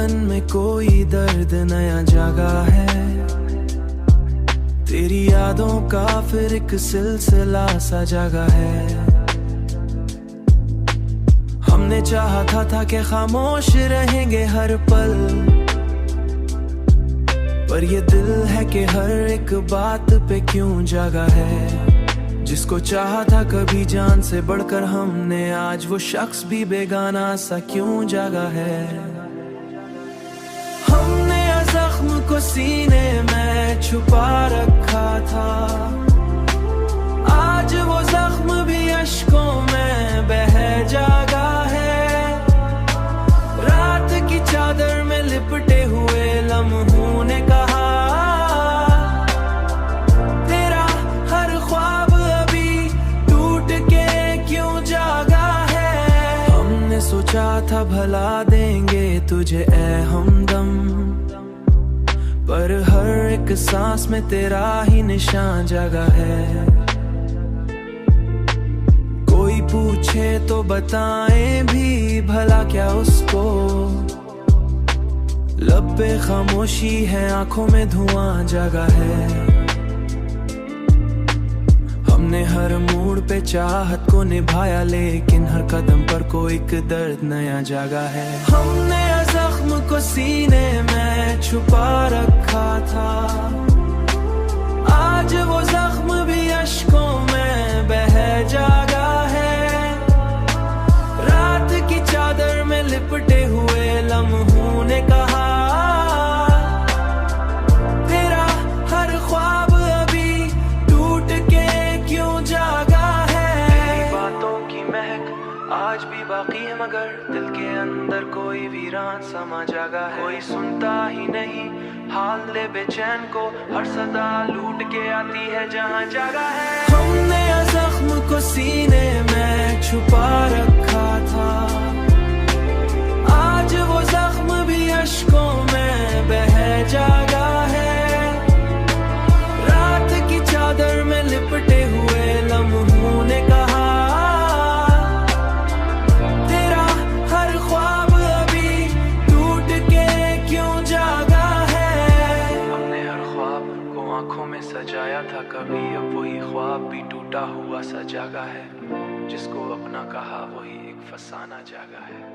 तन में कोई दर्द नया जागा है। तेरी यादों का फिर एक सिलसिला सा जागा है। हमने चाहा था कि खामोश रहेंगे हर पल, पर ये दिल है कि हर एक बात पे क्यों जागा है। जिसको चाहा था कभी जान से बढ़कर हमने, आज वो शख्स भी बेगाना सा क्यों जागा है। हमने जख्म को सीने में छुपा रखा था, आज वो जख्म भी अश्कों में बह जागा है। रात की चादर में लिपटे हुए लम्हों ने कहा, तेरा हर ख्वाब अभी टूट के क्यों जागा है। हमने सोचा था भला देंगे तुझे ए हमदम, पर हर एक सांस में तेरा ही निशान जगा है। कोई पूछे तो बताएं भी भला क्या उसको, लब पे खामोशी है आंखों में धुआं जगा है। हमने हर मोड़ पे चाहत को निभाया, लेकिन हर कदम पर कोई एक दर्द नया जागा है। हमने जख्म को सीने में छुपा रखा था, आज वो जख्म भी अश्कों में बह जागा है। रात की चादर में लिपटे हुए लम्हों ने कहा, तेरा हर ख्वाब अभी टूट के क्यों जागा है। तेरी बातों की महक आज भी बाकी है, मगर दिल के अंदर कोई वीरान समा जागा है। कोई सुनता ही नहीं हाल ले बेचैन को, हर सदा लूट के आती है जहां जागा है। हमने जख्म को सीने में छुपा रखा था, आज वो जख्म भी अश्कों में बह जागा है। रात की चादर में लिपटे हुए लम्हों ने कहा, तेरा हर ख्वाब अभी टूट के क्यों जागा है। हमने हर ख्वाब को आंखों में सजाया था कभी, अब वही ख्वाब भी टूटा हुआ सा जागा है। जिसको अपना कहा वही एक फसाना जागा है।